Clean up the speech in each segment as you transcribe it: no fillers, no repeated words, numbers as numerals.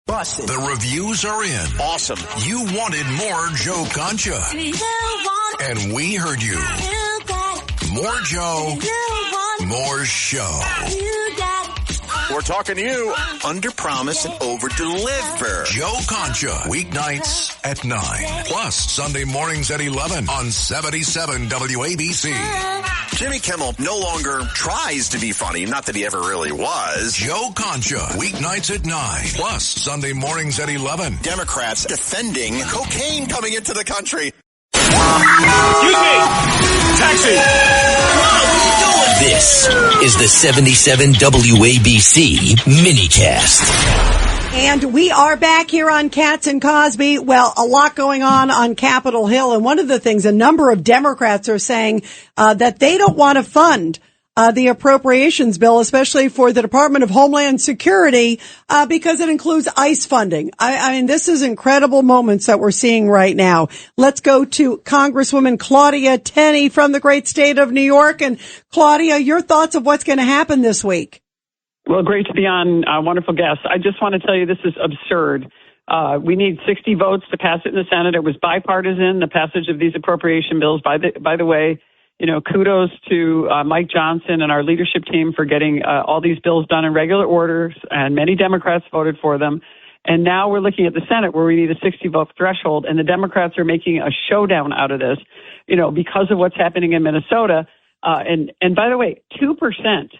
Busted. The reviews are in. Awesome. You wanted more Joe Concha. And we heard you. More Joe. More show. We're talking to you. Under promise and over deliver. Joe Concha. Weeknights at 9. Plus Sunday mornings at 11 on 77 WABC. Jimmy Kimmel no longer tries to be funny. Not that he ever really was. Joe Concha. Weeknights at 9. Plus Sunday mornings at 11. Democrats defending cocaine coming into the country. Excuse me! Taxi! This is the 77 WABC minicast. And we are back here on Katz and Cosby. Well, a lot going on Capitol Hill. And one of the things, a number of Democrats are saying that they don't want to fund the appropriations bill, especially for the Department of Homeland Security, because it includes ICE funding. I mean, this is incredible moments that we're seeing right now. Let's go to Congresswoman Claudia Tenney from the great state of New York. And Claudia, your thoughts of what's going to happen this week? Well, great to be on, wonderful guests. I just want to tell you this is absurd. We need 60 votes to pass it in the Senate. It was bipartisan, the passage of these appropriation bills. By the way, you know, kudos to Mike Johnson and our leadership team for getting all these bills done in regular order, and many Democrats voted for them. And now we're looking at the Senate where we need a 60-vote threshold, and the Democrats are making a showdown out of this, you know, because of what's happening in Minnesota. And by the way, 2%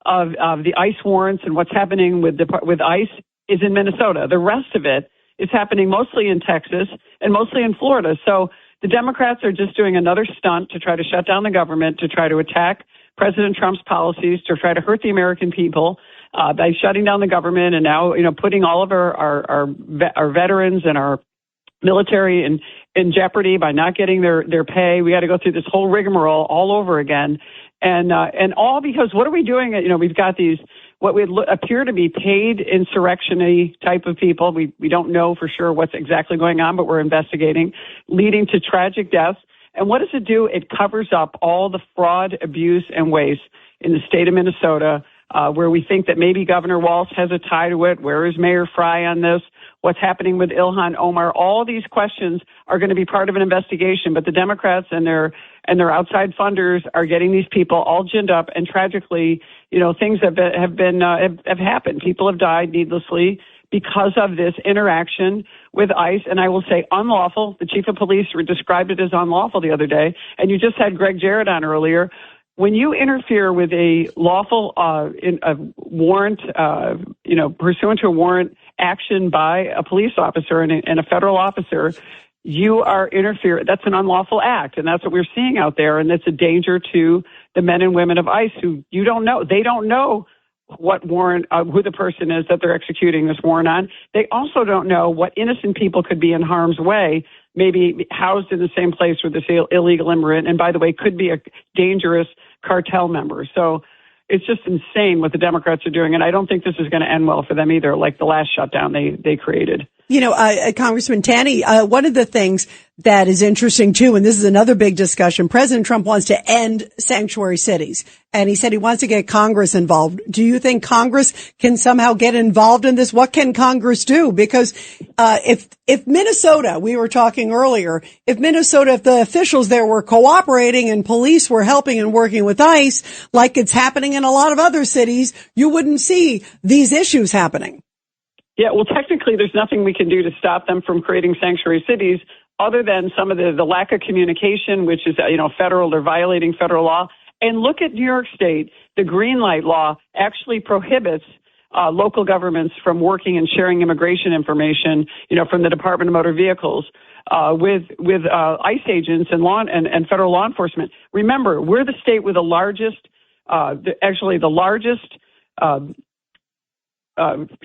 of the ICE warrants and what's happening with ICE is in Minnesota. The rest of it is happening mostly in Texas and mostly in Florida. So the Democrats are just doing another stunt to try to shut down the government, to try to attack President Trump's policies, to try to hurt the American people by shutting down the government, and now, you know, putting all of our veterans and our military in jeopardy by not getting their pay. We got to go through this whole rigmarole all over again, and all because what are we doing? You know, we've got these what would appear to be paid insurrectiony type of people. We don't know for sure what's exactly going on, but we're investigating, leading to tragic deaths. And what does it do? It covers up all the fraud, abuse, and waste in the state of Minnesota, where we think that maybe Governor Walz has a tie to it. Where is Mayor Fry on this? What's happening with Ilhan Omar? All these questions are going to be part of an investigation, but the Democrats and their outside funders are getting these people all ginned up, and tragically, you know, things have happened. People have died needlessly because of this interaction with ICE, and I will say unlawful. The chief of police described it as unlawful the other day, and you just had Greg Jarrett on earlier. When you interfere with a lawful warrant, pursuant to a warrant action by a police officer and a federal officer, you are interfering. That's an unlawful act, and that's what we're seeing out there, and it's a danger to the men and women of ICE who you don't know. They don't know what warrant, who the person is that they're executing this warrant on. They also don't know what innocent people could be in harm's way, maybe housed in the same place with this illegal immigrant, and by the way, could be a dangerous cartel member. So it's just insane what the Democrats are doing, and I don't think this is going to end well for them either, like the last shutdown they created. You know, Congressman Tenney, one of the things that is interesting too, and this is another big discussion, President Trump wants to end sanctuary cities, and he said he wants to get Congress involved. Do you think Congress can somehow get involved in this? What can Congress do? Because if Minnesota, we were talking earlier, if the officials there were cooperating and police were helping and working with ICE, like it's happening in a lot of other cities, you wouldn't see these issues happening. Yeah, well, technically, there's nothing we can do to stop them from creating sanctuary cities other than some of the lack of communication, which is, federal. They're violating federal law. And look at New York State. The green light law actually prohibits local governments from working and sharing immigration information, from the Department of Motor Vehicles with ICE agents and federal law enforcement. Remember, we're the state with the largest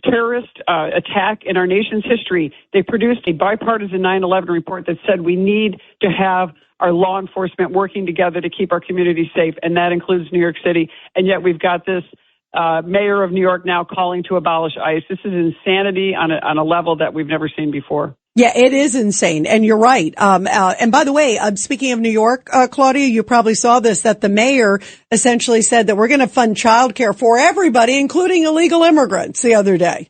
terrorist attack in our nation's history. They produced a bipartisan 9/11 report that said we need to have our law enforcement working together to keep our communities safe, and that includes New York City. And yet we've got this mayor of New York now calling to abolish ICE. This is insanity on a level that we've never seen before. Yeah, it is insane. And you're right. And by the way, speaking of New York, Claudia, you probably saw this, that the mayor essentially said that we're going to fund childcare for everybody, including illegal immigrants, the other day.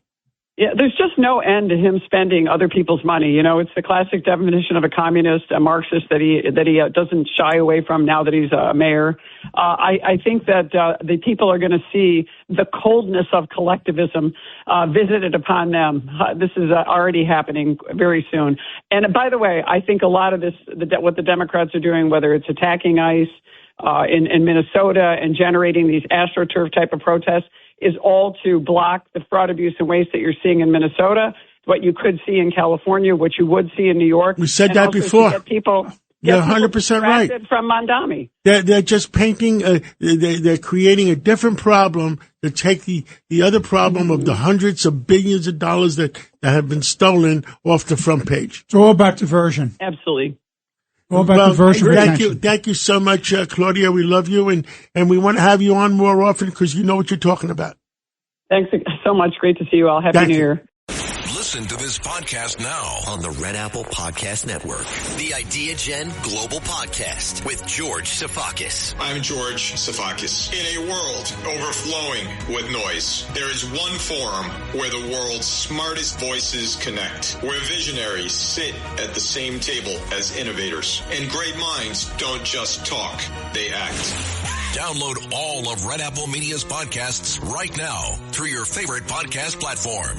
Yeah, there's just no end to him spending other people's money. You know, it's the classic definition of a communist, a Marxist that he doesn't shy away from now that he's a mayor. I think that the people are going to see the coldness of collectivism visited upon them. This is already happening very soon. And by the way, I think a lot of this, what the Democrats are doing, whether it's attacking ICE in Minnesota and generating these AstroTurf type of protests, is all to block the fraud, abuse, and waste that you're seeing in Minnesota, what you could see in California, what you would see in New York. We said that before. You're 100% right. From Mondami. They're just painting, they're creating a different problem to take the other problem of the hundreds of billions of dollars that have been stolen off the front page. It's all about diversion. Absolutely. All about diversion. Thank you so much, Claudia. We love you, and we want to have you on more often because you know what you're talking about. Thanks so much. Great to see you all. Happy New Year. Listen to this podcast now on the Red Apple Podcast Network. The Idea Gen Global Podcast with George Sifakis. I'm George Sifakis. In a world overflowing with noise, there is one forum where the world's smartest voices connect, where visionaries sit at the same table as innovators, and great minds don't just talk, they act. Download all of Red Apple Media's podcasts right now through your favorite podcast platform.